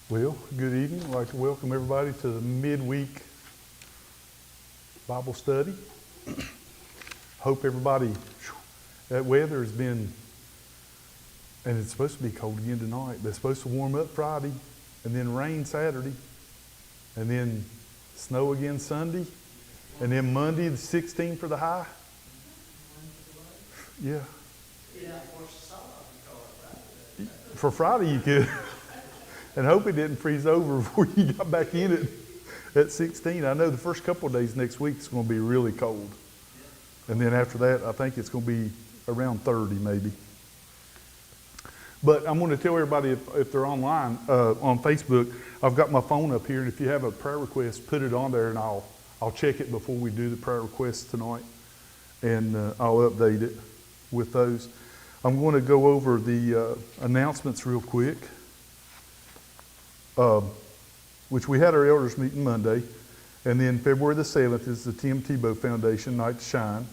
Well, good evening. I'd like to welcome everybody to the midweek Bible study. Hope everybody, that weather has been, and it's supposed to be cold again tonight, but it's supposed to warm up Friday, and then rain Saturday, and then snow again Sunday, and then Monday the 16th for the high. Yeah. For Friday you could. And hope it didn't freeze over before you got back in it at 16. I know the first couple of days next week is going to be really cold. And then after that, I think it's going to be around 30 maybe. But I'm going to tell everybody if they're online, on Facebook, I've got my phone up here. And if you have a prayer request, put it on there and I'll check it before we do the prayer requests tonight. And I'll update it with those. I'm going to go over the announcements real quick. Which we had our elders meeting Monday, and then February the 7th is the Tim Tebow Foundation Night to Shine.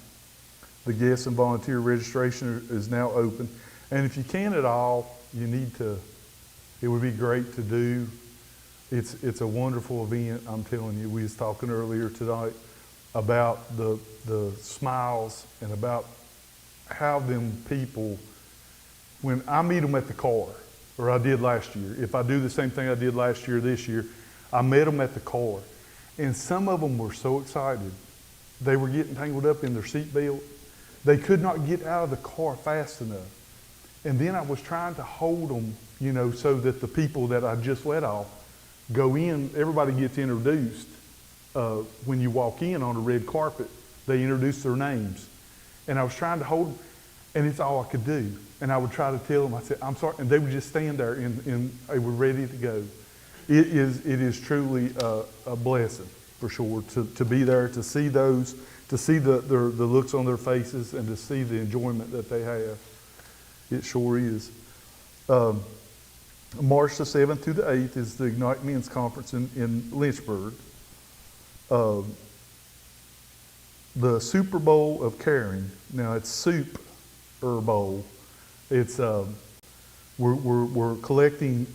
The guest and volunteer registration is now open, and if you can at all, you need to. It would be great to do. It's a wonderful event. I'm telling you. We was talking earlier tonight about the smiles and about how them people, when I meet them at the car. Or I did last year. If I do the same thing I did last year, this year, I met them at the car. And some of them were so excited. They were getting tangled up in their seatbelt. They could not get out of the car fast enough. And then I was trying to hold them, so that the people that I just let off go in. Everybody gets introduced. When you walk in on a red carpet, they introduce their names. And I was trying to hold them, and it's all I could do. And I would try to tell them, I said, I'm sorry. And they would just stand there and they were ready to go. It is truly a blessing for sure to be there, to see those, to see the looks on their faces and to see the enjoyment that they have. It sure is. March the 7th through the 8th is the Ignite Men's Conference in Lynchburg. The Super Bowl of Caring. Now it's Super Bowl. It's we're collecting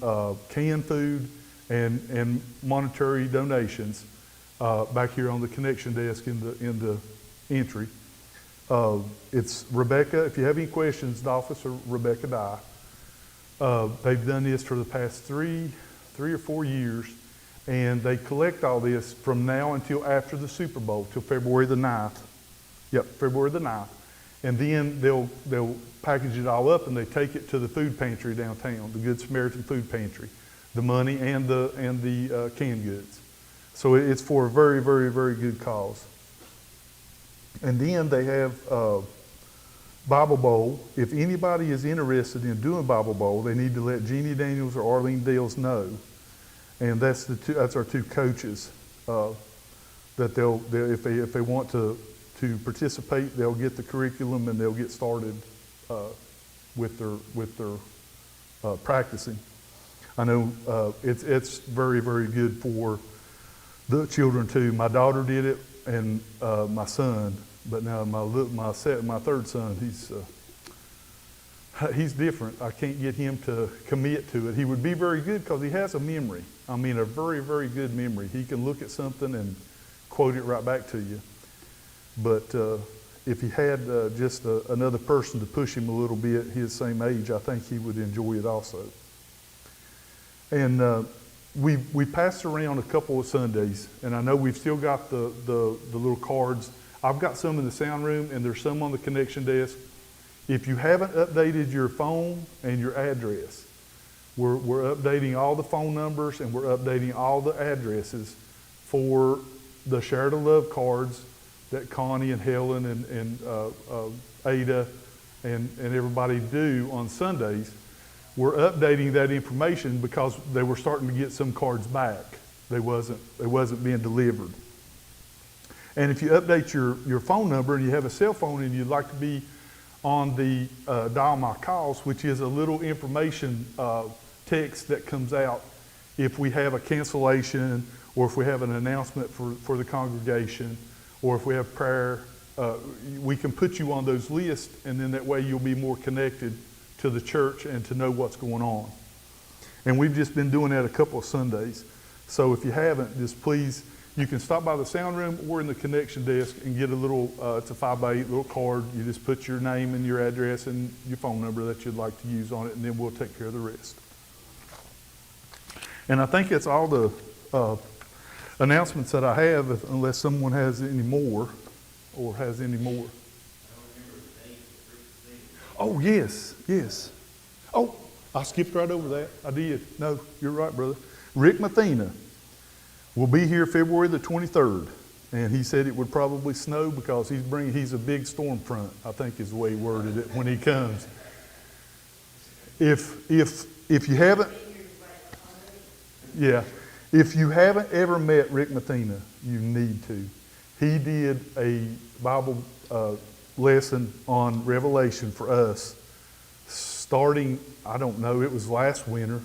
canned food and monetary donations back here on the connection desk in the entry. It's Rebecca. If you have any questions, the office of Rebecca Dye. They've done this for the past three or 4 years, and they collect all this from now until after the Super Bowl, till February the 9th. Yep, February the 9th. And then they'll package it all up and they take it to the food pantry downtown, the Good Samaritan Food Pantry, the money and the canned goods. So it's for a very, very, very good cause. And then they have Bible Bowl. If anybody is interested in doing Bible Bowl, they need to let Jeannie Daniels or Arlene Dales know. And that's our two coaches that they'll if they want to participate, they'll get the curriculum and they'll get started with their practicing. I know it's very, very good for the children too. My daughter did it and my son, but now my third son, he's different. I can't get him to commit to it. He would be very good because he has a memory. I mean, a very, very good memory. He can look at something and quote it right back to you. But if he had just another person to push him a little bit, his same age, I think he would enjoy it also. And we passed around a couple of Sundays, and I know we've still got the little cards. I've got some in the sound room, and there's some on the connection desk. If you haven't updated your phone and your address, we're updating all the phone numbers and we're updating all the addresses for the Share to Love cards that Connie and Helen and Ada and everybody do on Sundays. We're updating that information because they were starting to get some cards back. They wasn't being delivered. And if you update your phone number and you have a cell phone and you'd like to be on the Dial My Calls, which is a little information text that comes out if we have a cancellation or if we have an announcement for the congregation, or if we have prayer, we can put you on those lists, and then that way you'll be more connected to the church and to know what's going on. And we've just been doing that a couple of Sundays. So if you haven't, just please, you can stop by the sound room or in the connection desk and get a little, it's a 5x8 little card. You just put your name and your address and your phone number that you'd like to use on it, and then we'll take care of the rest. And I think that's all the announcements that I have, unless someone has any more or has any more. Oh, yes, yes. Oh, I skipped right over that. I did. No, you're right, brother. Rick Mathena will be here February the 23rd. And he said it would probably snow because he's a big storm front, I think is the way he worded it when he comes. If you haven't, yeah, if you haven't ever met Rick Mathena, you need to. He did a Bible lesson on Revelation for us starting, I don't know, it was last winter,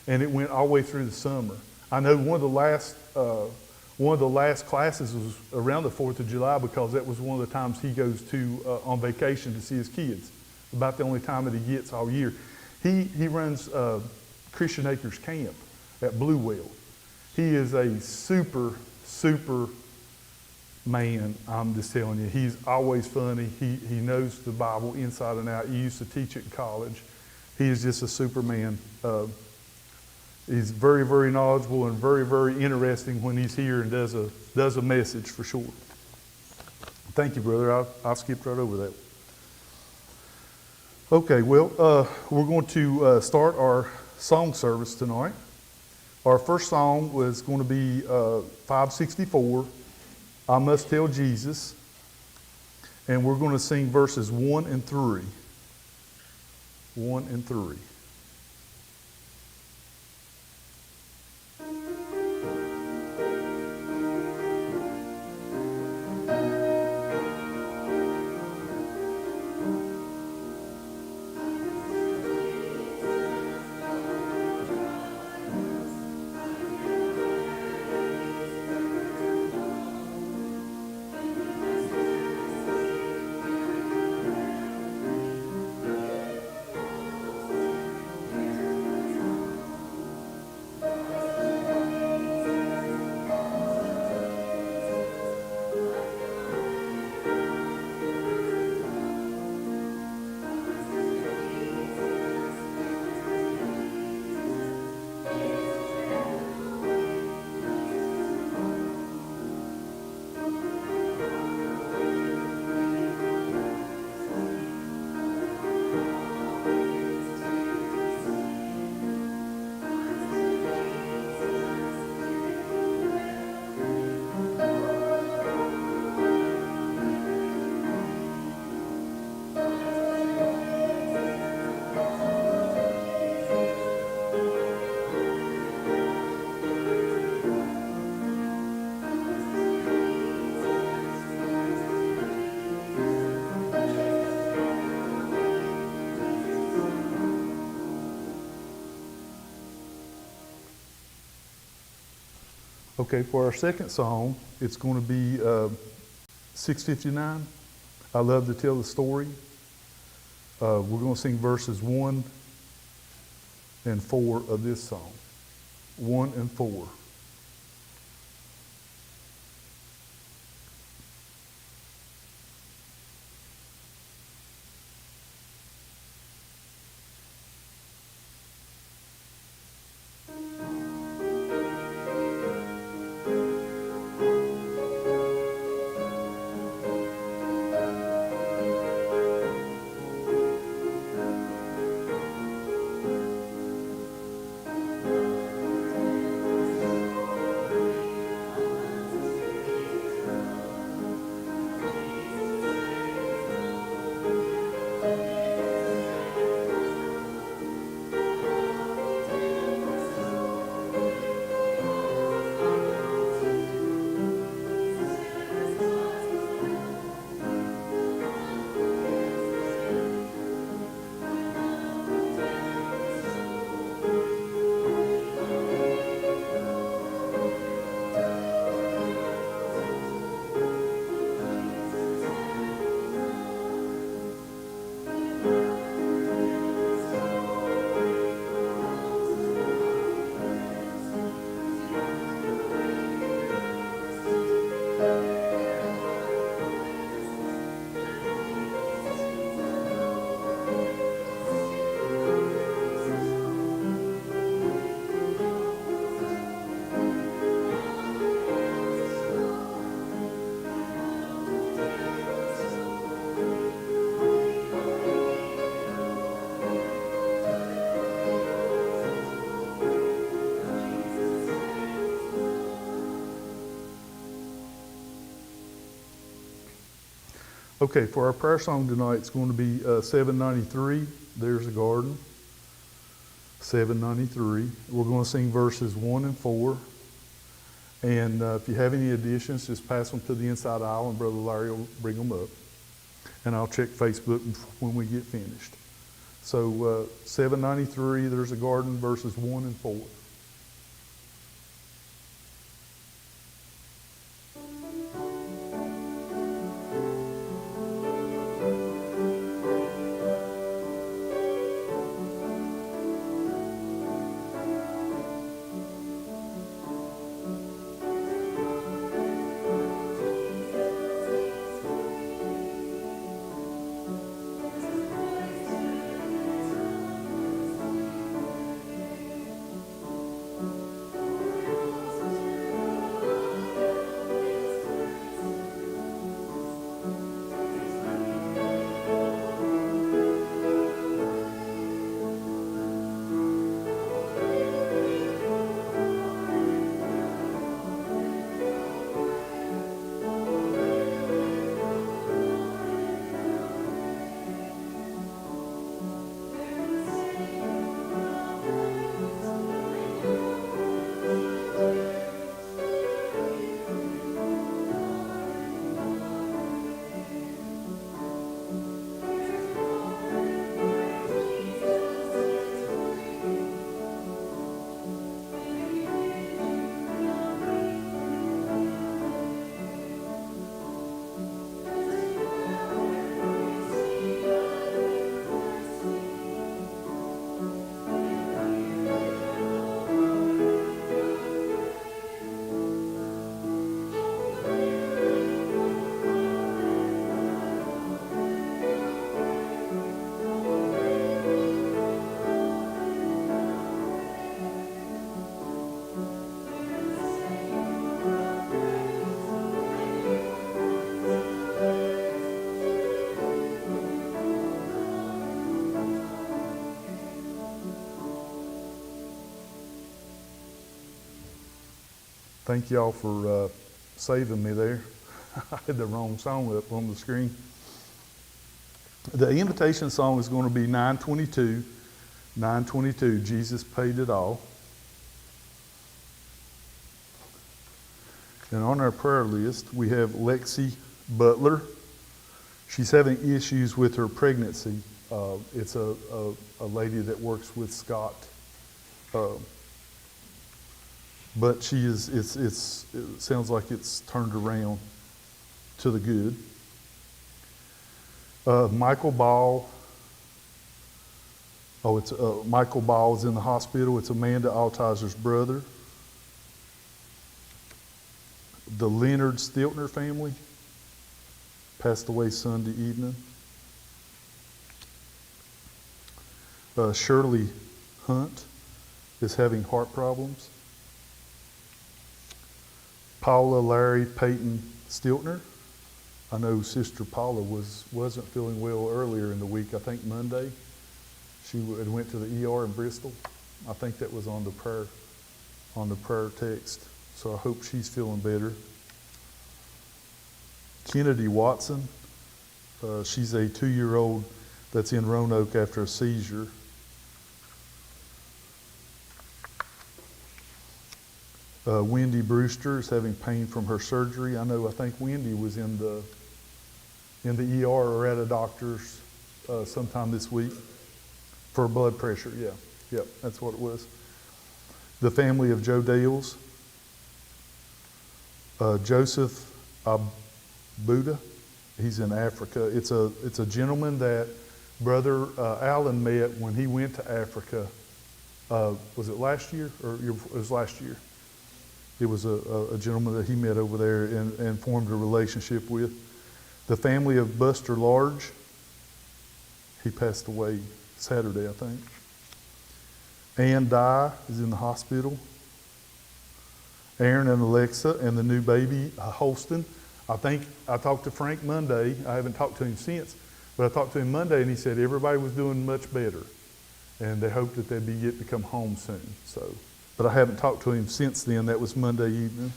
and it went all the way through the summer. I know one of the last classes was around the 4th of July because that was one of the times he goes to on vacation to see his kids. About the only time that he gets all year. He runs Christian Acres Camp at Blue Well. He is a super man, I'm just telling you. He's always funny. He knows the Bible inside and out. He used to teach it in college. He is just a super man. He's very, very knowledgeable and very, very interesting when he's here and does a message for sure. Thank you, brother. I skipped right over that. Okay, well, we're going to start our song service tonight. Our first song was going to be 564, I Must Tell Jesus. And we're going to sing verses 1 and 3. 1 and 3. Okay, for our second song, it's going to be 659, I Love to Tell the Story. We're going to sing verses 1 and 4 of this song. 1 and 4. Okay, for our prayer song tonight, it's going to be 793, There's a Garden. 793. We're going to sing verses 1 and 4. And if you have any additions, just pass them to the inside aisle and Brother Larry will bring them up. And I'll check Facebook when we get finished. So 793, There's a Garden, verses 1 and 4. Thank y'all for saving me there. I had the wrong song up on the screen. The invitation song is going to be 922. 922, Jesus Paid It All. And on our prayer list, we have Lexi Butler. She's having issues with her pregnancy. It's a lady that works with Scott. But she is, it sounds like it's turned around to the good. Michael Ball. It's Michael Ball is in the hospital. It's Amanda Altizer's brother. The Leonard Stiltner family passed away Sunday evening. Shirley Hunt is having heart problems. Paula Larry Peyton Stiltner. I know Sister Paula wasn't feeling well earlier in the week. I think Monday. She had went to the ER in Bristol. I think that was on the prayer text. So I hope she's feeling better. Kennedy Watson. She's a 2-year-old that's in Roanoke after a seizure. Wendy Brewster is having pain from her surgery. I think Wendy was in the ER or at a doctor's sometime this week for blood pressure. Yeah, that's what it was. The family of Joe Dales. Joseph Abuda, he's in Africa. It's a gentleman that Brother Allen met when he went to Africa. Was it last year? It was last year. It was a gentleman that he met over there and formed a relationship with. The family of Buster Large, he passed away Saturday, I think. Ann Dye is in the hospital. Aaron and Alexa and the new baby, Holston. I think I talked to Frank Monday. I haven't talked to him since, but I talked to him Monday and he said everybody was doing much better. And they hoped that they'd get to come home soon. But I haven't talked to him since then. That was Monday evening.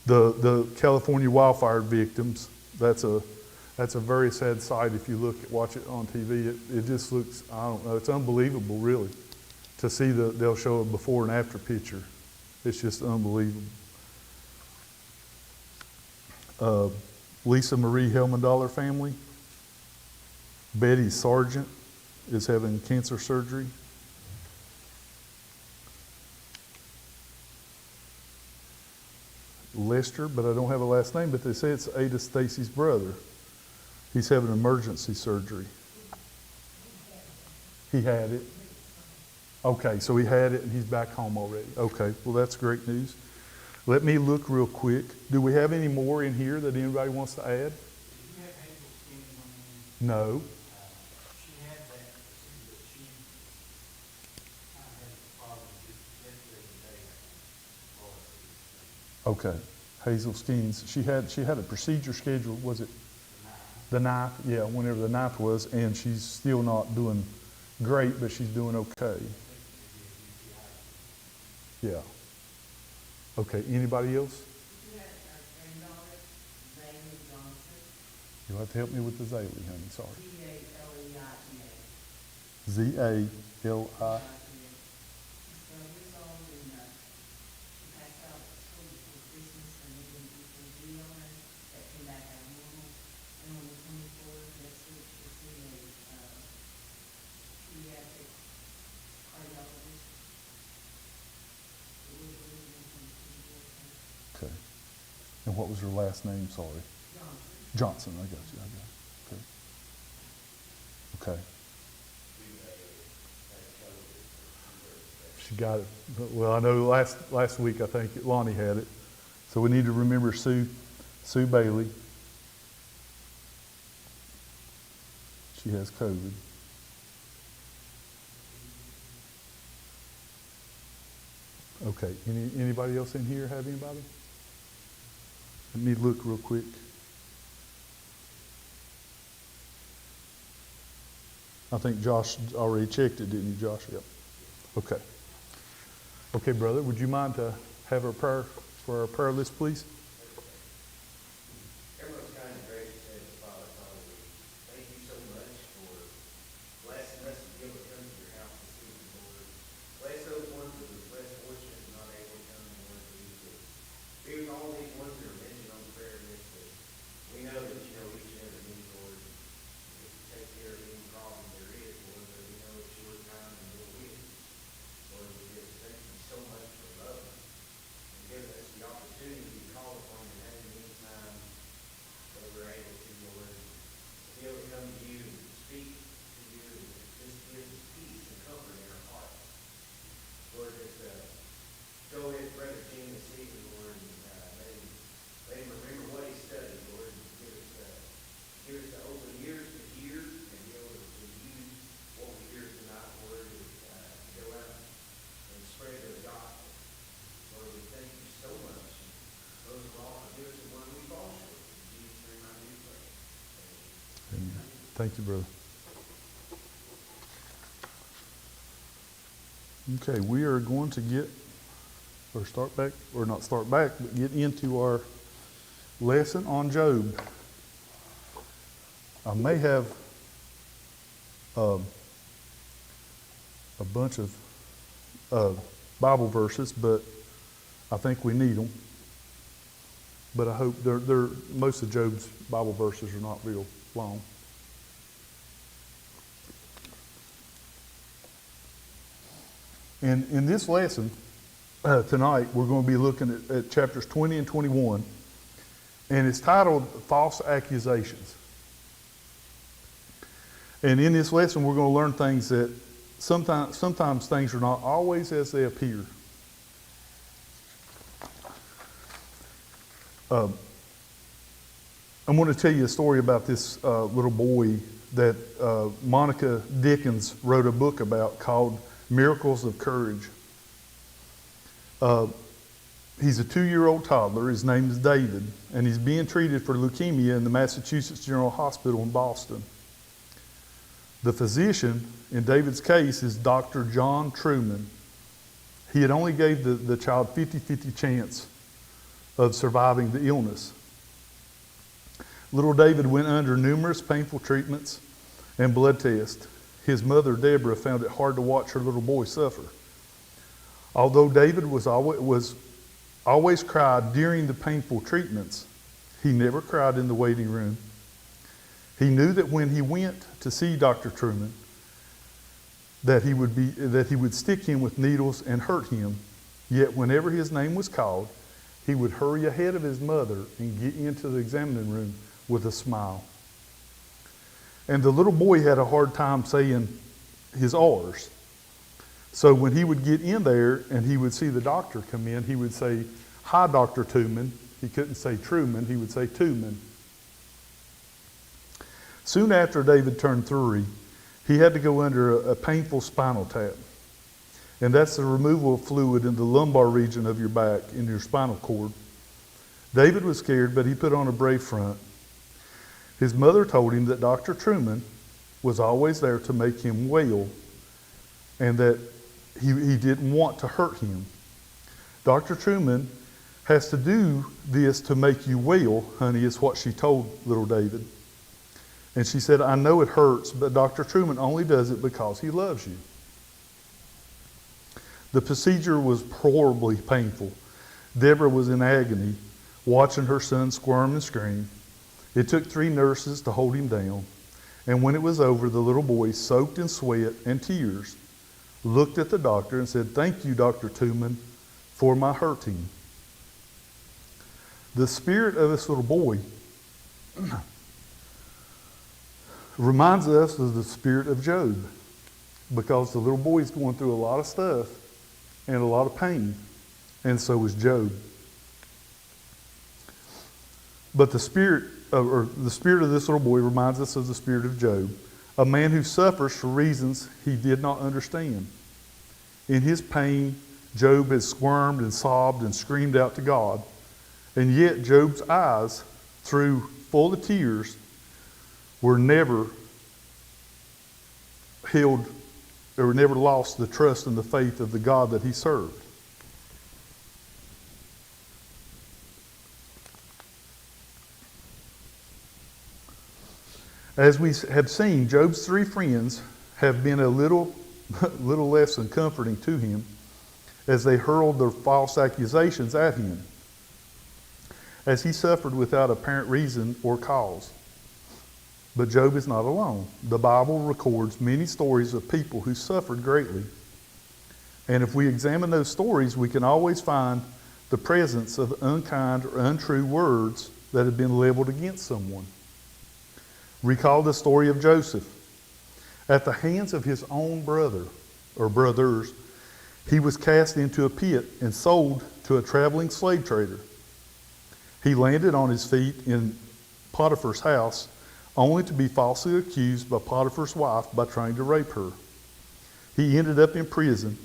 The California wildfire victims, that's a That's a very sad sight if you watch it on TV. It just looks, I don't know, it's unbelievable really to see they'll show a before and after picture. It's just unbelievable. Lisa Marie Helmendahler family. Betty Sargent is having cancer surgery. Lester, but I don't have a last name, but they say it's Ada Stacy's brother. He's having emergency surgery. He had it. Okay, so he had it and he's back home already. Okay, well that's great news. Let me look real quick. Do we have any more in here that anybody wants to add? No. She had that, but she kind of had a problem just yesterday today. Okay. Hazel Skeens. She had a procedure scheduled, was it the 9th? Yeah, whenever the 9th was, and she's still not doing great, but she's doing okay. Yeah. Okay, anybody else? You had our granddaughter, Zaylee Johnson, You'll have to help me with the Zaley, honey, sorry. Z-A-L-E-I-N-A. Z-A-L-I. She's 12 years old and she passed out at school before Christmas and we didn't EKG on her. That came back out normal. And on the 24th, next week, she'll see a pediatric cardiologist. So we'll be moving from the 24th. Okay. And what was her last name, sorry? Johnson. Johnson, I got you, Okay. Okay. She got it. Well, I know last week I think Lonnie had it. So we need to remember Sue Bailey. She has COVID. Okay. Anybody else in here have anybody? Let me look real quick. I think Josh already checked it, didn't you, Josh? Yep. Okay. Okay, brother, would you mind to have a prayer for our prayer list, please? Everyone's kind of gracious and Father, thank you so much for blessing us to be able to come to your house this evening, Lord. Bless those ones that are less fortunate and not able to come, Lord, Jesus. Be with all these ones that are mentioned on the prayer list, that we know that you know each and every need, Lord. You take care of any problem there is, Lord, but we know it's your time and your will. Lord, we just thank you so much for love and giving us the opportunity to call upon your name anytime that we're able to, Lord. To be able to come to you and speak to you and just give us peace and comfort in our hearts. Lord, just go with Brother Jim this evening, Lord, and let him remember what he studied, Lord, and give us the open ears to hear and be able to use what we hear tonight, Lord, to go out and spread the gospel. Lord, we thank you so much. Those of all forgive us of when we fall short. In Jesus' name I do pray. Amen. Thank you, brother. Okay, we are going to get into our lesson on Job. I may have a bunch of Bible verses, but I think we need them. But I hope most of Job's Bible verses are not real long. And in this lesson tonight, we're going to be looking at chapters 20 and 21, and it's titled False Accusations. And in this lesson, we're going to learn things that sometimes things are not always as they appear. I'm going to tell you a story about this little boy that Monica Dickens wrote a book about called Miracles of Courage. He's a 2-year-old toddler. His name is David, and he's being treated for leukemia in the Massachusetts General Hospital in Boston. The physician in David's case is Dr. John Truman. He had only gave the child 50-50 chance of surviving the illness. Little David went under numerous painful treatments and blood tests. His mother, Deborah, found it hard to watch her little boy suffer. Although David was always cried during the painful treatments, he never cried in the waiting room. He knew that when he went to see Dr. Truman, that he would stick him with needles and hurt him. Yet whenever his name was called, he would hurry ahead of his mother and get into the examining room with a smile. And the little boy had a hard time saying his R's. So when he would get in there and he would see the doctor come in, he would say, "Hi, Dr. Truman." He couldn't say Truman, he would say Truman. Soon after David turned 3, he had to go under a painful spinal tap. And that's the removal of fluid in the lumbar region of your back, in your spinal cord. David was scared, but he put on a brave front. His mother told him that Dr. Truman was always there to make him well, and that he didn't want to hurt him. Dr. Truman has to do this to make you well, honey, is what she told little David. And she said, "I know it hurts, but Dr. Truman only does it because he loves you." The procedure was horribly painful. Deborah was in agony, watching her son squirm and scream. It took 3 nurses to hold him down. And when it was over, the little boy, soaked in sweat and tears, looked at the doctor and said, "Thank you, Dr. Truman, for my hurting." The spirit of this little boy reminds us of the spirit of Job, because the little boy is going through a lot of stuff and a lot of pain, and so is Job. But the spirit of this little boy reminds us of the spirit of Job, a man who suffers for reasons he did not understand. In his pain, Job has squirmed and sobbed and screamed out to God, and yet Job's eyes, through full of tears, were never held or never lost the trust and the faith of the God that he served. As we have seen, Job's 3 friends have been a little less than comforting to him as they hurled their false accusations at him, as he suffered without apparent reason or cause. But Job is not alone. The Bible records many stories of people who suffered greatly. And if we examine those stories, we can always find the presence of unkind or untrue words that have been leveled against someone. Recall the story of Joseph. At the hands of his own brother or brothers, he was cast into a pit and sold to a traveling slave trader. He landed on his feet in Potiphar's house, only to be falsely accused by Potiphar's wife by trying to rape her. He ended up in prison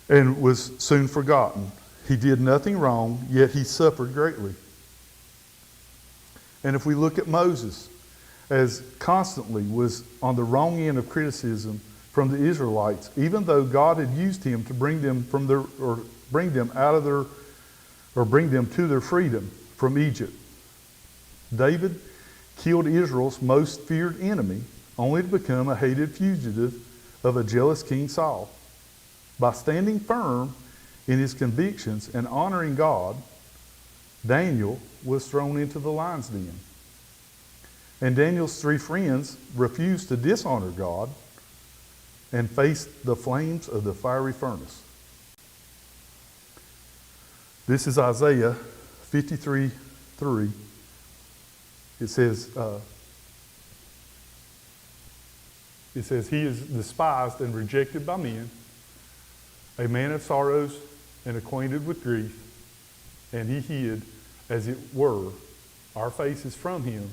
and was soon forgotten. He did nothing wrong, yet he suffered greatly. And if we look at Moses, as constantly was on the wrong end of criticism from the Israelites, even though God had used him to bring them to their freedom from Egypt. David killed Israel's most feared enemy, only to become a hated fugitive of a jealous King Saul. By standing firm in his convictions and honoring God, Daniel was thrown into the lion's den. And Daniel's 3 friends refused to dishonor God and faced the flames of the fiery furnace. This is Isaiah 53:3. It says, "He is despised and rejected by men, a man of sorrows and acquainted with grief, and he hid, as it were, our faces from him.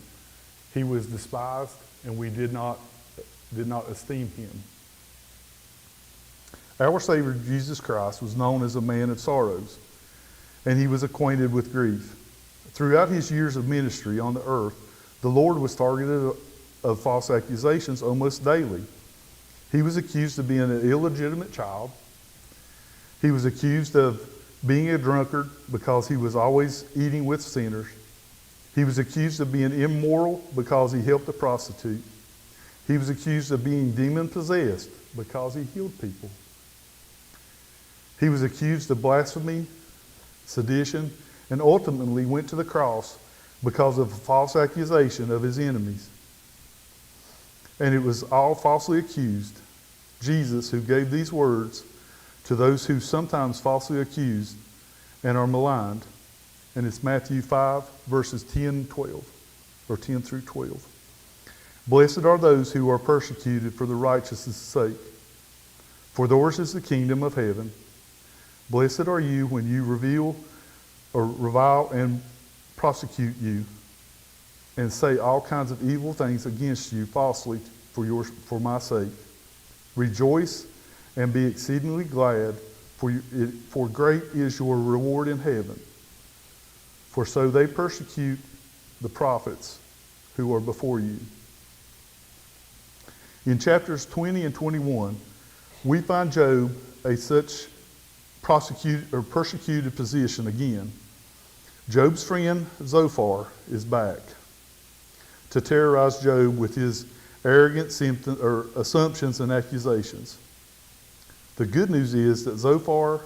He was despised, and we did not esteem him." Our Savior Jesus Christ was known as a man of sorrows, and he was acquainted with grief. Throughout his years of ministry on the earth, the Lord was targeted of false accusations almost daily. He was accused of being an illegitimate child. He was accused of being a drunkard because he was always eating with sinners. He was accused of being immoral because he helped a prostitute. He was accused of being demon-possessed because he healed people. He was accused of blasphemy, sedition, and ultimately went to the cross because of a false accusation of his enemies. And it was all falsely accused. Jesus, who gave these words to those who sometimes falsely accused and are maligned. And it's Matthew 5, verses 10 through 12. Blessed are those who are persecuted for the righteousness' sake, for theirs is the kingdom of heaven. Blessed are you when you revile and prosecute you, and say all kinds of evil things against you falsely for my sake. Rejoice and be exceedingly glad, for great is your reward in heaven. For so they persecute the prophets who are before you. In chapters 20 and 21, we find Job a such persecuted position again. Job's friend Zophar is back to terrorize Job with his arrogant assumptions and accusations. The good news is that Zophar,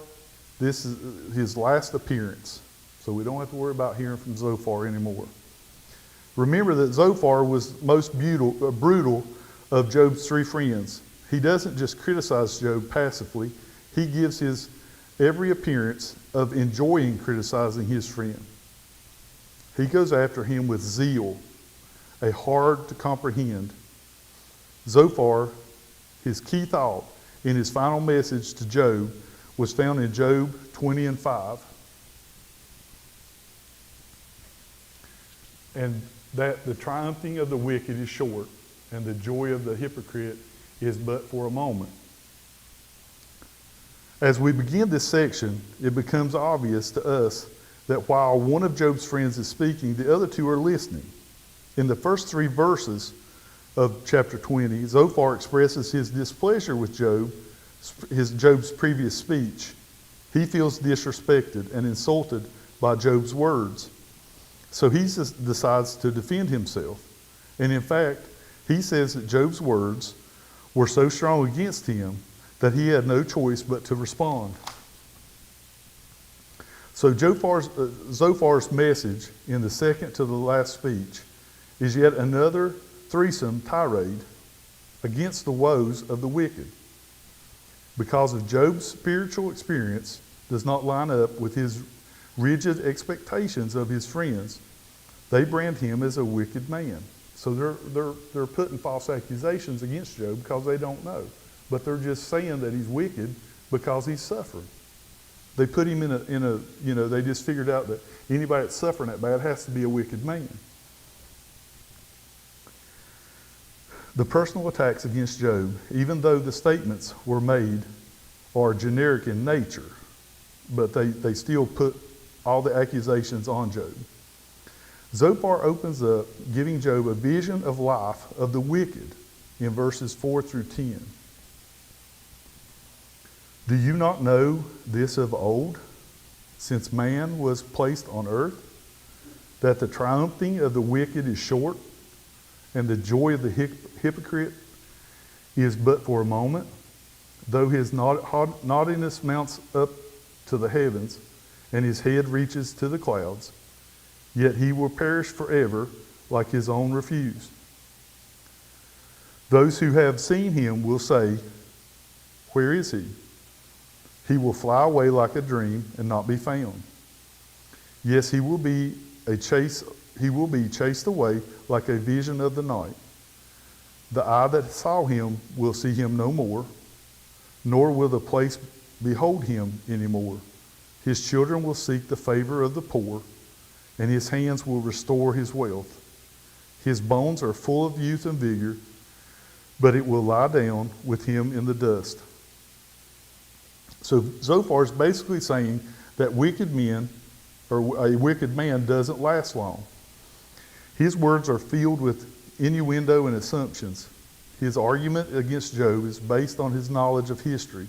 this is his last appearance, so we don't have to worry about hearing from Zophar anymore. Remember that Zophar was most brutal of Job's three friends. He doesn't just criticize Job passively, he gives his every appearance of enjoying criticizing his friend. He goes after him with zeal, a hard to comprehend. Zophar, his key thought in his final message to Job was found in Job 20 and 5. And that the triumphing of the wicked is short, and the joy of the hypocrite is but for a moment. As we begin this section, it becomes obvious to us that while one of Job's friends is speaking, the other two are listening. In the first 3 verses of chapter 20, Zophar expresses his displeasure with Job's previous speech. He feels disrespected and insulted by Job's words. So he decides to defend himself. And in fact, he says that Job's words were so strong against him that he had no choice but to respond. So Zophar's message in the second to the last speech is yet another threesome tirade against the woes of the wicked. Because of Job's spiritual experience does not line up with his rigid expectations of his friends, they brand him as a wicked man. So they're putting false accusations against Job because they don't know. But they're just saying that he's wicked because he's suffering. They put him they just figured out that anybody that's suffering that bad has to be a wicked man. The personal attacks against Job, even though the statements were made, are generic in nature, but they still put all the accusations on Job. Zophar opens up giving Job a vision of life of the wicked in verses 4 through 10. Do you not know this of old, since man was placed on earth, that the triumphing of the wicked is short, and the joy of the hypocrite is but for a moment? Though his naughtiness mounts up to the heavens, and his head reaches to the clouds, yet he will perish forever like his own refuse. Those who have seen him will say, where is he? He will fly away like a dream and not be found. Yes, he will be chased away like a vision of the night. The eye that saw him will see him no more, nor will the place behold him anymore. His children will seek the favor of the poor, and his hands will restore his wealth. His bones are full of youth and vigor, but it will lie down with him in the dust. So Zophar is basically saying that wicked men, or a wicked man, doesn't last long. His words are filled with innuendo and assumptions. His argument against Job is based on his knowledge of history,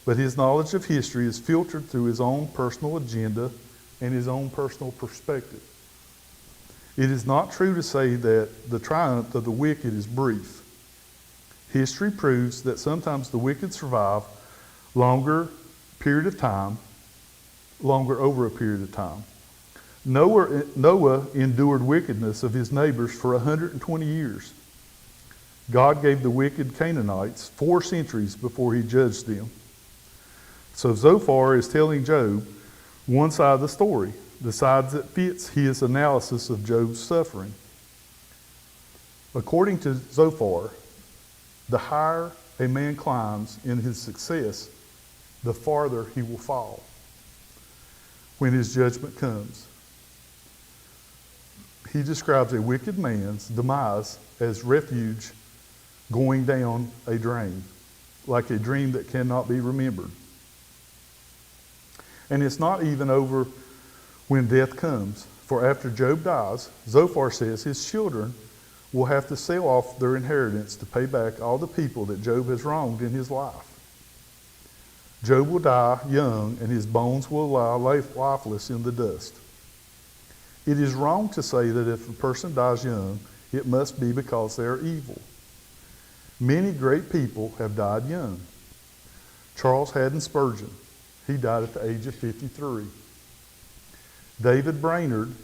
but his knowledge of history is filtered through his own personal agenda and his own personal perspective. It is not true to say that the triumph of the wicked is brief. History proves that sometimes the wicked survive longer over a period of time. Noah endured wickedness of his neighbors for 120 years. God gave the wicked Canaanites 4 centuries before he judged them. So Zophar is telling Job one side of the story, the side that fits his analysis of Job's suffering. According to Zophar, the higher a man climbs in his success, the farther he will fall when his judgment comes. He describes a wicked man's demise as refuge going down a drain, like a dream that cannot be remembered. And it's not even over when death comes. For after Job dies, Zophar says his children will have to sell off their inheritance to pay back all the people that Job has wronged in his life. Job will die young, and his bones will lie lifeless in the dust. It is wrong to say that if a person dies young, it must be because they are evil. Many great people have died young. Charles Haddon Spurgeon, he died at the age of 53. David Brainerd,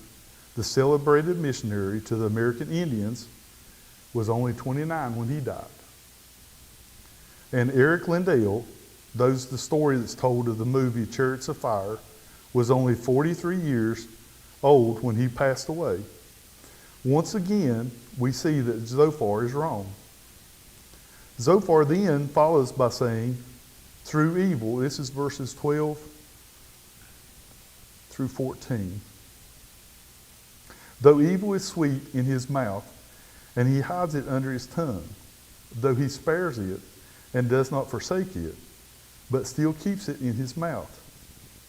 the celebrated missionary to the American Indians, was only 29 when he died. And Eric Lindell, the story that's told of the movie Chariots of Fire, was only 43 years old when he passed away. Once again, we see that Zophar is wrong. Zophar then follows by saying, through evil, this is verses 12 through 14. Though evil is sweet in his mouth, and he hides it under his tongue, though he spares it and does not forsake it, but still keeps it in his mouth,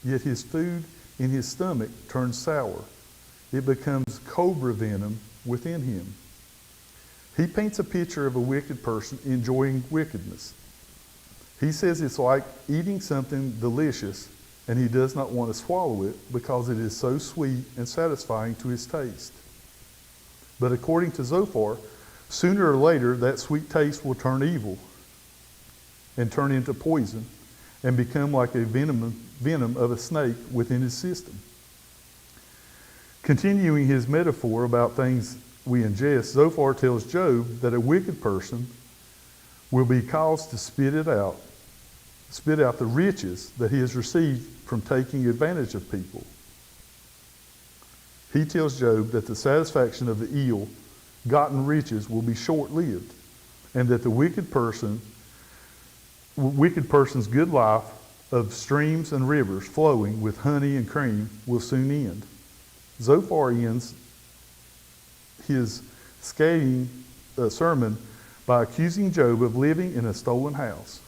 yet his food in his stomach turns sour. It becomes cobra venom within him. He paints a picture of a wicked person enjoying wickedness. He says it's like eating something delicious and he does not want to swallow it because it is so sweet and satisfying to his taste. But according to Zophar, sooner or later that sweet taste will turn evil and turn into poison and become like a venom of a snake within his system. Continuing his metaphor about things we ingest, Zophar tells Job that a wicked person will be caused to spit out the riches that he has received from taking advantage of people. He tells Job that the satisfaction of the ill-gotten riches will be short-lived, and that the wicked person's good life of streams and rivers flowing with honey and cream will soon end. Zophar ends his scathing sermon by accusing Job of living in a stolen house.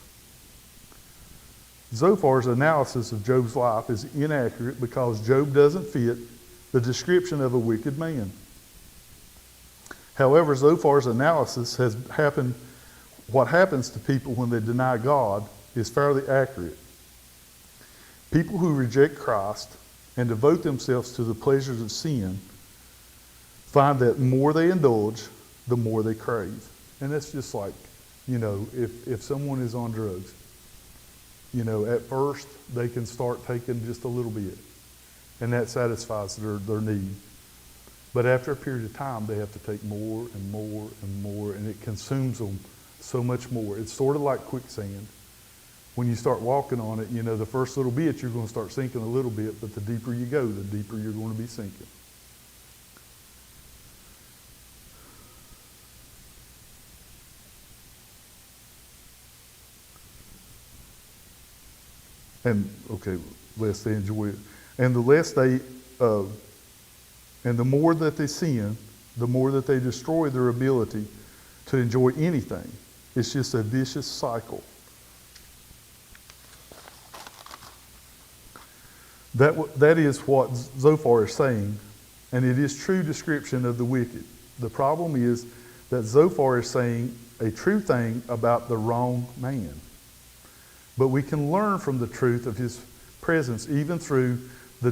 Zophar's analysis of Job's life is inaccurate because Job doesn't fit the description of a wicked man. However, Zophar's analysis has happened. What happens to people when they deny God is fairly accurate. People who reject Christ and devote themselves to the pleasures of sin find that the more they indulge, the more they crave. And that's just like, if someone is on drugs, at first they can start taking just a little bit, and that satisfies their need. But after a period of time, they have to take more and more and more, and it consumes them so much more. It's sort of like quicksand. When you start walking on it, the first little bit, you're going to start sinking a little bit, but the deeper you go, the deeper you're going to be sinking. And, okay, lest they enjoy it. And the less they, and the more that they sin, the more that they destroy their ability to enjoy anything. It's just a vicious cycle. That is what Zophar is saying, and it is true description of the wicked. The problem is that Zophar is saying a true thing about the wrong man. But we can learn from the truth of his presence even through the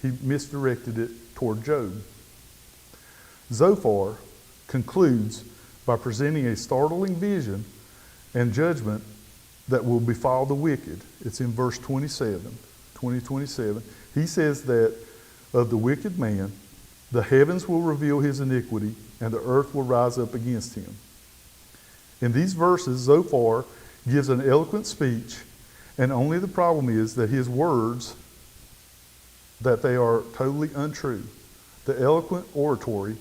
he misdirected it toward Job. Zophar concludes by presenting a startling vision and judgment that will befall the wicked. It's in verse 27. He says that of the wicked man, the heavens will reveal his iniquity, and the earth will rise up against him. In these verses, Zophar gives an eloquent speech, and only the problem is that his words, that they are totally untrue. The eloquent oratory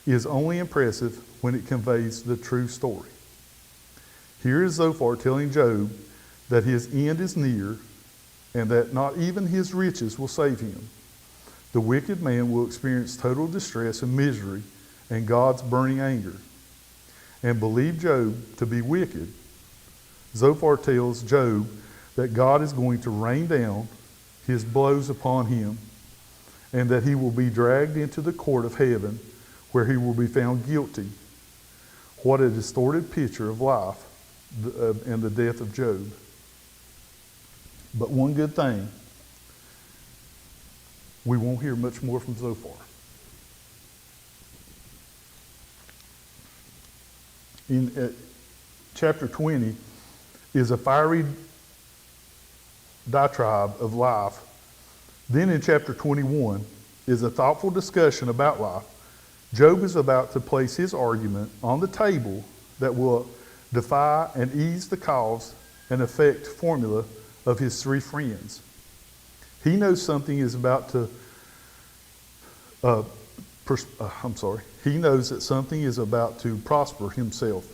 is only impressive when it conveys the true story. Here is Zophar telling Job that his end is near and that not even his riches will save him. The wicked man will experience total distress and misery and God's burning anger. And believe Job to be wicked, Zophar tells Job that God is going to rain down his blows upon him and that he will be dragged into the court of heaven where he will be found guilty. What a distorted picture of life and the death of Job. But one good thing, we won't hear much more from Zophar. In chapter 20 is a fiery diatribe of life. Then in chapter 21 is a thoughtful discussion about life. Job is about to place his argument on the table that will defy and ease the cause and effect formula of his three friends. He knows something is about to he knows that something is about to prosper himself,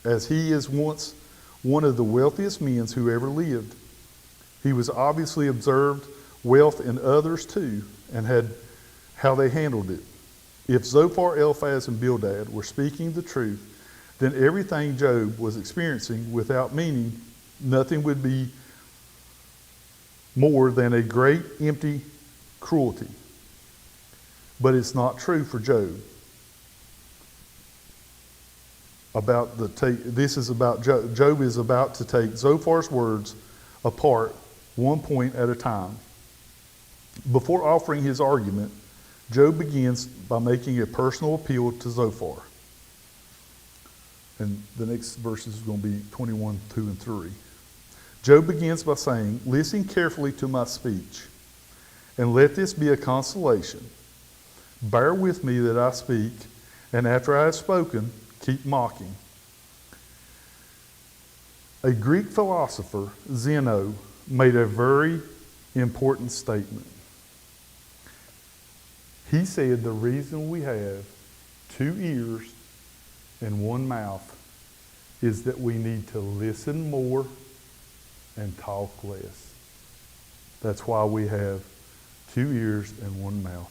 as he is once one of the wealthiest men who ever lived. He was obviously observed wealth in others too, and had how they handled it. If Zophar, Eliphaz, and Bildad were speaking the truth, then everything Job was experiencing without meaning, nothing would be more than a great empty cruelty. But it's not true for Job. This is about Job. Job is about to take Zophar's words apart one point at a time. Before offering his argument, Job begins by making a personal appeal to Zophar. And the next verse is going to be 21, 2, and 3. Job begins by saying, "Listen carefully to my speech, and let this be a consolation. Bear with me that I speak, and after I have spoken, keep mocking." A Greek philosopher, Zeno, made a very important statement. He said the reason we have 2 ears and 1 mouth is that we need to listen more and talk less. That's why we have 2 ears and 1 mouth.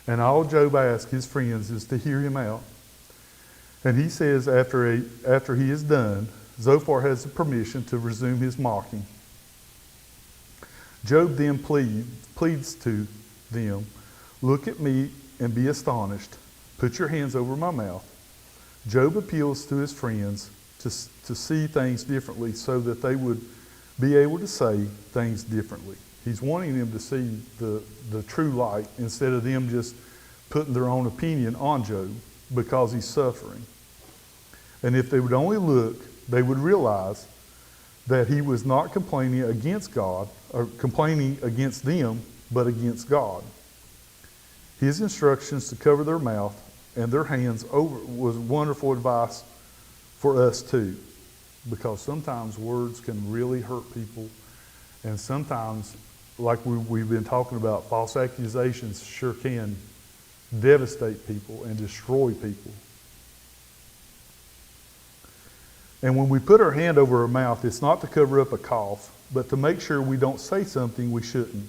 And all Job asks his friends is to hear him out. And he says after he is done, Zophar has the permission to resume his mocking. Job then pleads to them, "Look at me and be astonished. Put your hands over my mouth." Job appeals to his friends to see things differently so that they would be able to say things differently. He's wanting them to see the true light instead of them just putting their own opinion on Job because he's suffering. And if they would only look, they would realize that he was not complaining against God or complaining against them, but against God. His instructions to cover their mouth and their hands over was wonderful advice for us too, because sometimes words can really hurt people, and sometimes, like we've been talking about, false accusations sure can devastate people and destroy people. And when we put our hand over our mouth, it's not to cover up a cough, but to make sure we don't say something we shouldn't.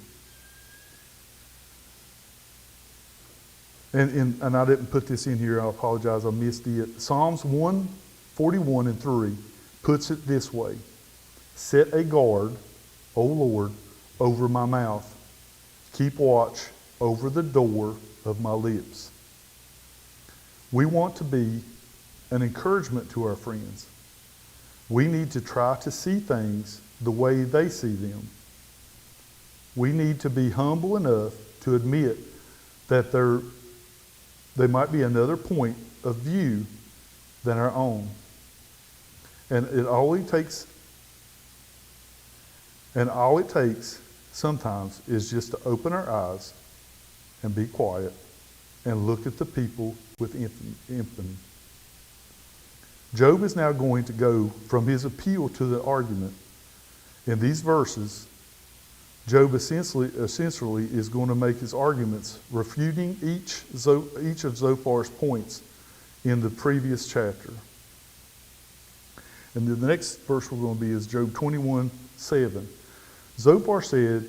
And I didn't put this in here, I apologize, I missed it. Psalms 141 and 3 puts it this way: "Set a guard, O Lord, over my mouth. Keep watch over the door of my lips." We want to be an encouragement to our friends. We need to try to see things the way they see them. We need to be humble enough to admit that there might be another point of view than our own. And all it takes sometimes is just to open our eyes and be quiet and look at the people with empathy. Job is now going to go from his appeal to the argument. In these verses, Job essentially is going to make his arguments refuting each of Zophar's points in the previous chapter. And then the next verse we're going to be is Job 21:7. Zophar said,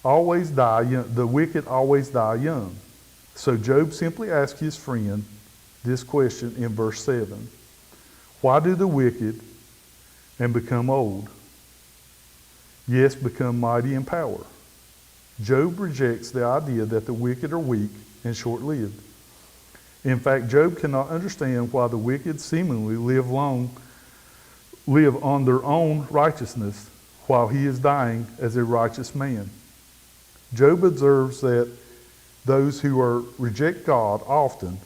the wicked always die young. So Job simply asked his friend this question in verse 7. Why do the wicked and become old? Yes, become mighty in power. Job rejects the idea that the wicked are weak and short-lived. In fact, Job cannot understand why the wicked seemingly live on their own righteousness while he is dying as a righteous man. Job observes that those who reject God often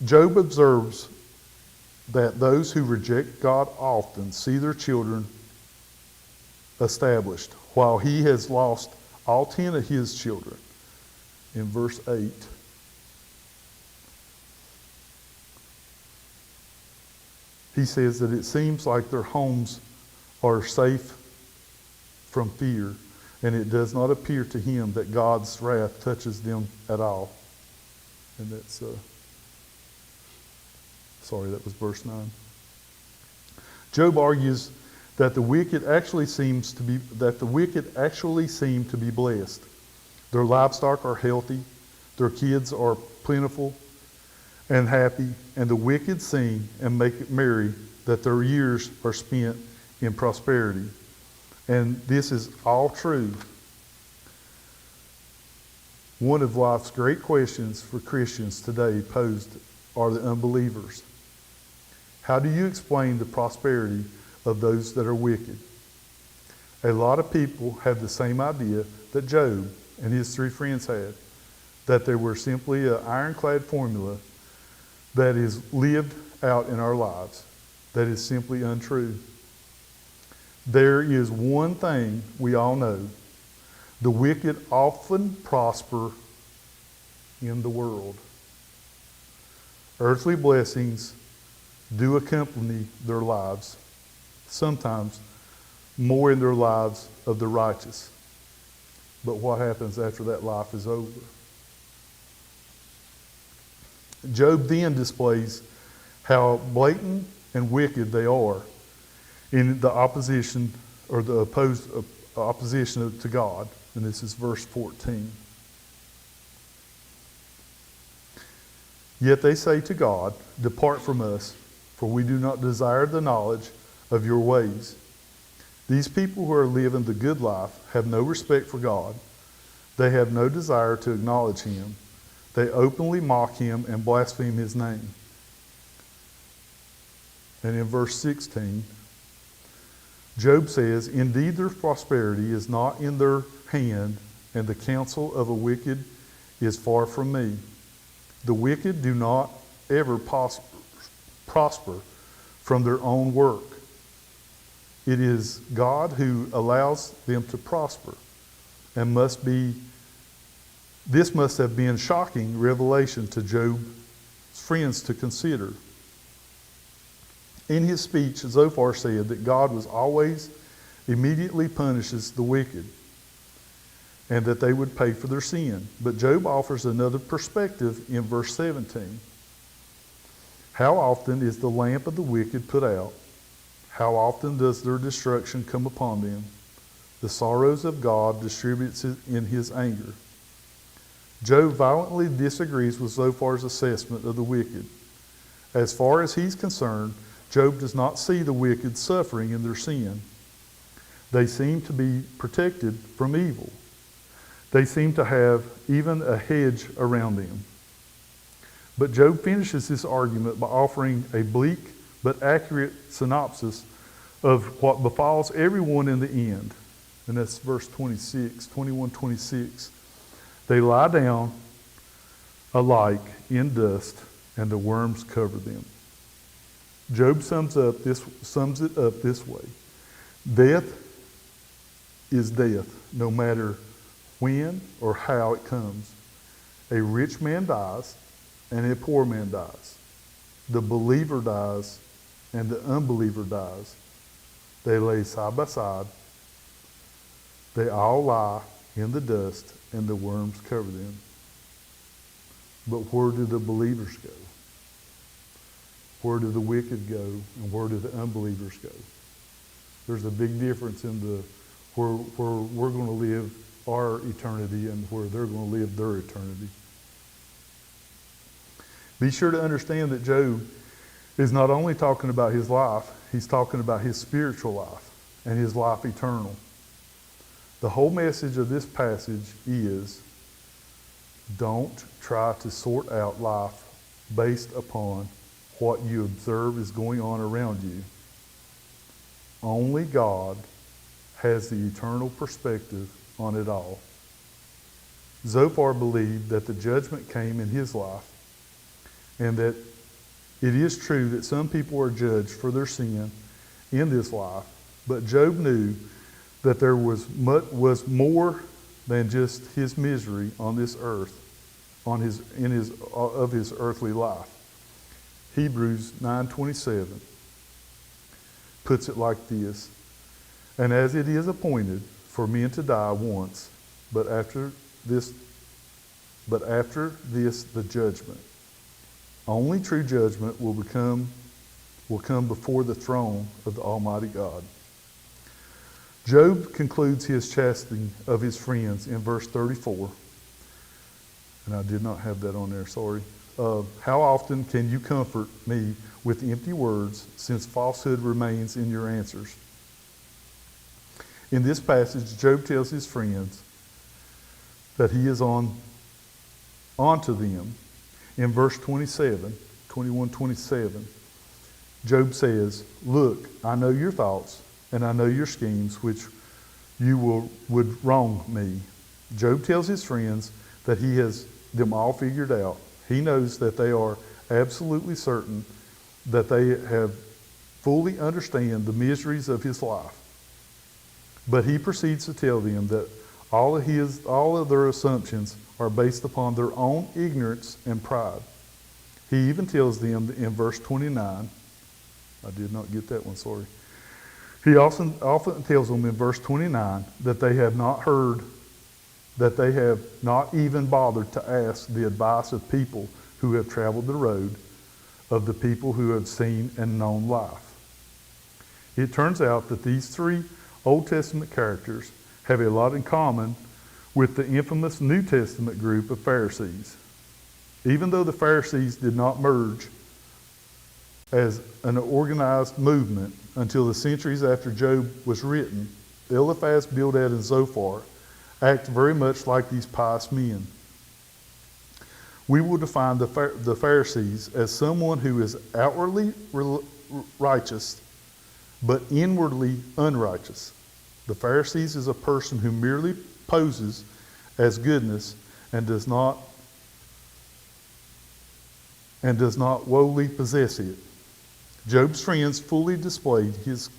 Job observes that those who reject God often see their children established, while he has lost all 10 of his children. In verse 8. He says that it seems like their homes are safe from fear, and it does not appear to him that God's wrath touches them at all. And that's, that was verse 9. Job argues that the wicked actually seem to be blessed. Their livestock are healthy, their kids are plentiful and happy, and the wicked sing and make merry that their years are spent in prosperity. And this is all true. One of life's great questions for Christians today posed are the unbelievers. How do you explain the prosperity of those that are wicked? A lot of people have the same idea that Job and his 3 friends had, that there were simply an ironclad formula that is lived out in our lives. That is simply untrue. There is one thing we all know. The wicked often prosper in the world. Earthly blessings do accompany their lives, sometimes more in their lives of the righteous. But what happens after that life is over? Job then displays how blatant and wicked they are in the opposition or the opposition to God. And this is verse 14. Yet they say to God, depart from us, for we do not desire the knowledge of your ways. These people who are living the good life have no respect for God. They have no desire to acknowledge him. They openly mock him and blaspheme his name. And in verse 16, Job says, indeed their prosperity is not in their hand, and the counsel of a wicked is far from me. The wicked do not ever prosper from their own work. It is God who allows them to prosper, and this must have been shocking revelation to Job's friends to consider. In his speech, Zophar said that God was always immediately punishes the wicked, and that they would pay for their sin. But Job offers another perspective in verse 17. How often is the lamp of the wicked put out? How often does their destruction come upon them? The sorrows of God distributes in his anger. Job violently disagrees with Zophar's assessment of the wicked. As far as he's concerned, Job does not see the wicked suffering in their sin. They seem to be protected from evil. They seem to have even a hedge around them. But Job finishes this argument by offering a bleak but accurate synopsis of what befalls everyone in the end. and that's verse 26, 21, 26. They lie down alike in dust, and the worms cover them. Job sums it up this way. Death is death, no matter when or how it comes. A rich man dies, and a poor man dies. The believer dies, and the unbeliever dies. They lay side by side. They all lie in the dust, and the worms cover them. But where do the believers go? Where do the wicked go, and where do the unbelievers go? There's a big difference in where we're going to live our eternity and where they're going to live their eternity. Be sure to understand that Job is not only talking about his life, he's talking about his spiritual life and his life eternal. The whole message of this passage is, don't try to sort out life based upon what you observe is going on around you. Only God has the eternal perspective on it all. Zophar believed that the judgment came in his life, and that it is true that some people are judged for their sin in this life, but Job knew that there was more than just his misery on this earth, of his earthly life. Hebrews 9:27 puts it like this: and as it is appointed for men to die once, but after this the judgment. Only true judgment will come before the throne of the Almighty God. Job concludes his chastening of his friends in verse 34. And I did not have that on there, sorry. How often can you comfort me with empty words, since falsehood remains in your answers? In this passage, Job tells his friends that he is on to them. In verse 21-27, Job says, look, I know your thoughts, and I know your schemes, which would wrong me. Job tells his friends that he has them all figured out. He knows that they are absolutely certain that they have fully understand the miseries of his life. But he proceeds to tell them that all of their assumptions are based upon their own ignorance and pride. He even tells them in verse 29, I did not get that one, sorry. He often tells them in verse 29 that they have not heard, that they have not even bothered to ask the advice of people who have traveled the road, of the people who have seen and known life. It turns out that these three Old Testament characters have a lot in common with the infamous New Testament group of Pharisees. Even though the Pharisees did not merge as an organized movement until the centuries after Job was written, Eliphaz, Bildad, and Zophar act very much like these pious men. We will define the Pharisees as someone who is outwardly righteous, but inwardly unrighteous. The Pharisees is a person who merely poses as goodness and does not wholly possess it. Job's friends fully displayed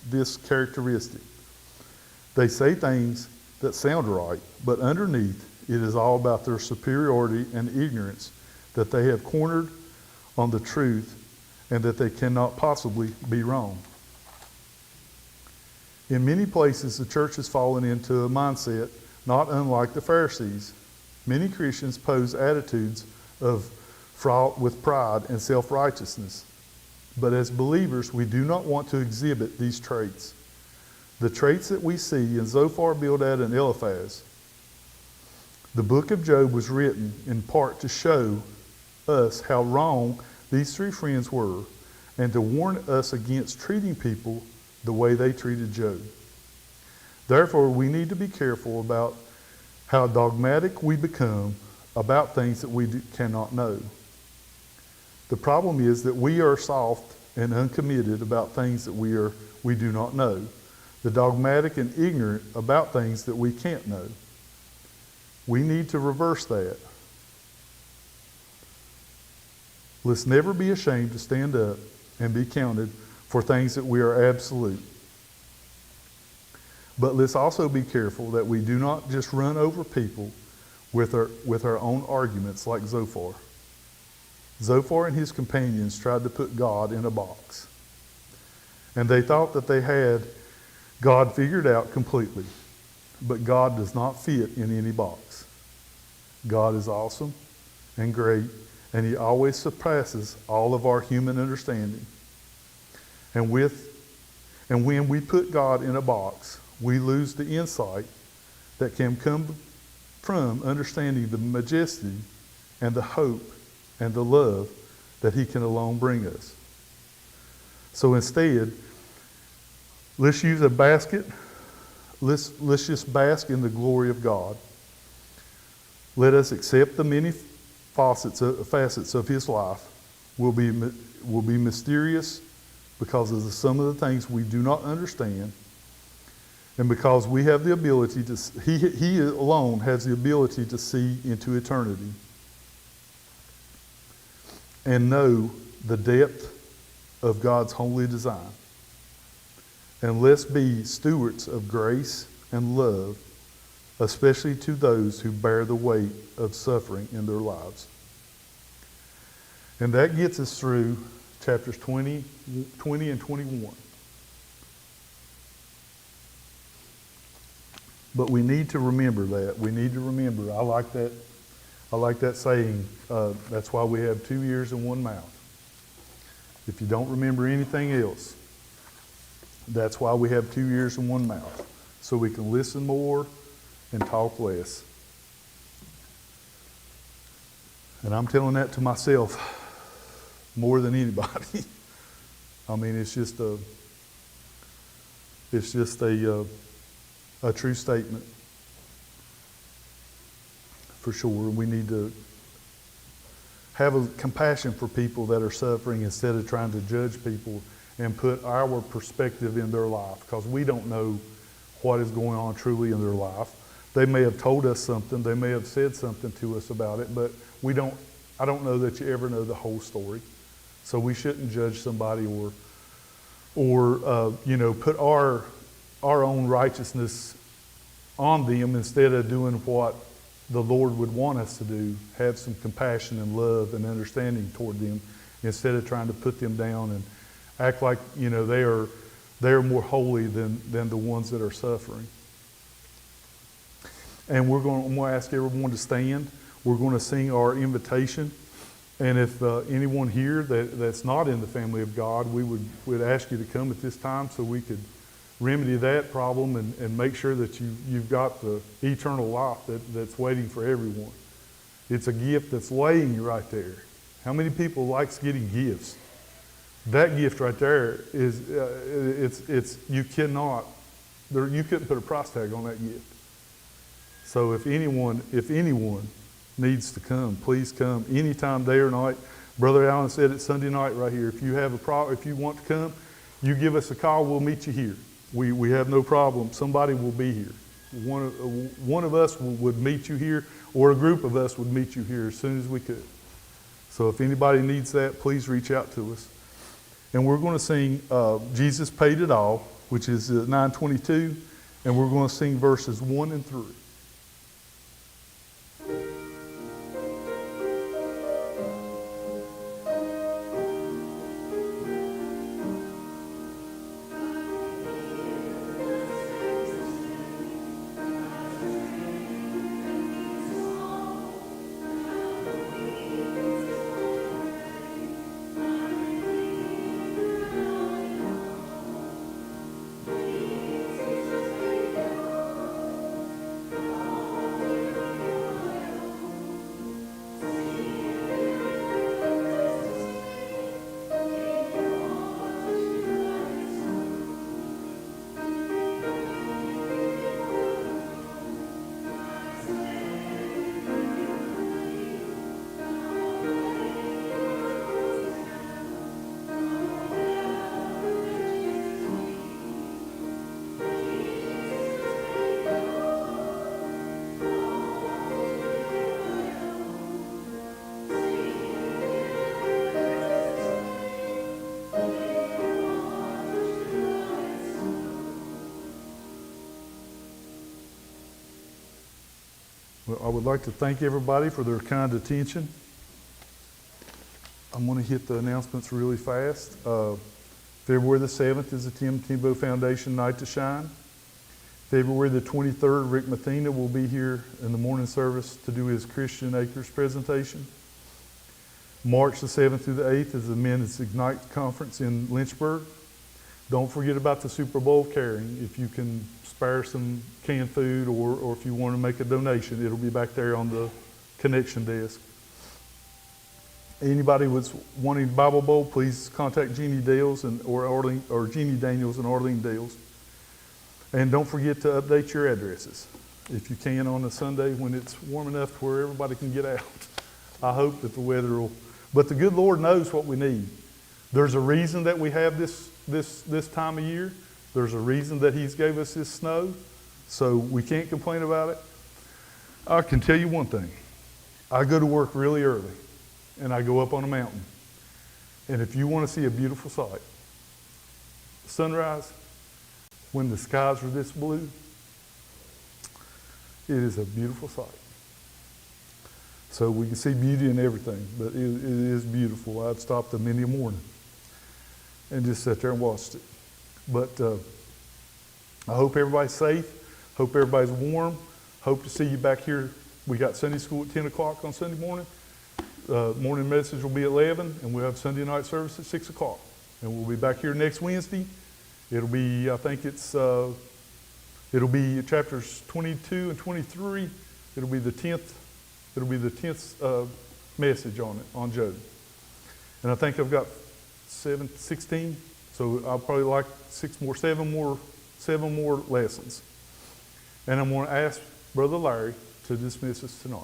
this characteristic. They say things that sound right, but underneath it is all about their superiority and ignorance, that they have cornered on the truth and that they cannot possibly be wrong. In many places, the church has fallen into a mindset not unlike the Pharisees. Many Christians pose attitudes of fraught with pride and self-righteousness. But as believers, we do not want to exhibit these traits. The traits that we see in Zophar, Bildad, and Eliphaz. The book of Job was written in part to show us how wrong these three friends were and to warn us against treating people the way they treated Job. Therefore, we need to be careful about how dogmatic we become about things that we cannot know. The problem is that we are soft and uncommitted about things that we do not know. the dogmatic and ignorant about things that we can't know. We need to reverse that. Let's never be ashamed to stand up and be counted for things that we are absolute. But let's also be careful that we do not just run over people with our own arguments like Zophar. Zophar and his companions tried to put God in a box. And they thought that they had God figured out completely. But God does not fit in any box. God is awesome and great, and he always surpasses all of our human understanding. And when we put God in a box, we lose the insight that can come from understanding the majesty and the hope and the love that he can alone bring us. So instead, let's use a basket. Let's just bask in the glory of God. Let us accept the many facets of his life will be mysterious because of some of the things we do not understand, and because we have the ability to, he alone has the ability to see into eternity and know the depth of God's holy design. And let's be stewards of grace and love, especially to those who bear the weight of suffering in their lives. And that gets us through chapters 20 and 21. But we need to remember that. We need to remember. I like that saying. That's why we have 2 ears and 1 mouth. If you don't remember anything else, that's why we have 2 ears and 1 mouth. So we can listen more and talk less. And I'm telling that to myself more than anybody. I mean, it's just a true statement. For sure, we need to have a compassion for people that are suffering instead of trying to judge people and put our perspective in their life, because we don't know what is going on truly in their life. They may have told us something, they may have said something to us about it, but I don't know that you ever know the whole story. So we shouldn't judge somebody or put our own righteousness on them instead of doing what the Lord would want us to do. Have some compassion and love and understanding toward them instead of trying to put them down and act like they are more holy than the ones that are suffering. And I'm going to ask everyone to stand. We're going to sing our invitation. And if anyone here that's not in the family of God, we'd ask you to come at this time so we could remedy that problem and make sure that you've got the eternal life that's waiting for everyone. It's a gift that's laying right there. How many people likes getting gifts? That gift right there is you couldn't put a price tag on that gift. So if anyone needs to come, please come anytime, day or night. Brother Allen said it Sunday night right here. If you have if you want to come, you give us a call. We'll meet you here. We have no problem. Somebody will be here. One of us would meet you here, or a group of us would meet you here as soon as we could. So if anybody needs that, please reach out to us. And we're going to sing Jesus Paid It All, which is 922, and we're going to sing verses 1 and 3. Well, I would like to thank everybody for their kind attention. I'm going to hit the announcements really fast. February the 7th is the Tim Tebow Foundation Night to Shine. February the 23rd, Rick Mathena will be here in the morning service to do his Christian Acres presentation. March the 7th through the 8th is the Men's Ignite Conference in Lynchburg. Don't forget about the Super Bowl carrying. If you can spare some canned food or if you want to make a donation, it'll be back there on the connection desk. Anybody was wanting Bible Bowl, please contact Jeannie Dales or Jeannie Daniels and Arlene Dales. And don't forget to update your addresses if you can on a Sunday when it's warm enough to where everybody can get out. I hope that the weather will, but the good Lord knows what we need. There's a reason that we have this time of year. There's a reason that He's gave us this snow, so we can't complain about it. I can tell you one thing. I go to work really early, and I go up on a mountain. And if you want to see a beautiful sight, sunrise, when the skies are this blue, it is a beautiful sight. So we can see beauty in everything, but it is beautiful. I'd stopped them many a morning and just sat there and watched it. But I hope everybody's safe. Hope everybody's warm. Hope to see you back here. We got Sunday school at 10 o'clock on Sunday morning. Morning message will be at 11, and we'll have Sunday night service at 6 o'clock. And we'll be back here next Wednesday. It'll be, I think it'll be chapters 22 and 23. It'll be the 10th message on it, on Job. And I think I've got 16, so I'll probably like seven more lessons. And I'm going to ask Brother Larry to dismiss us tonight.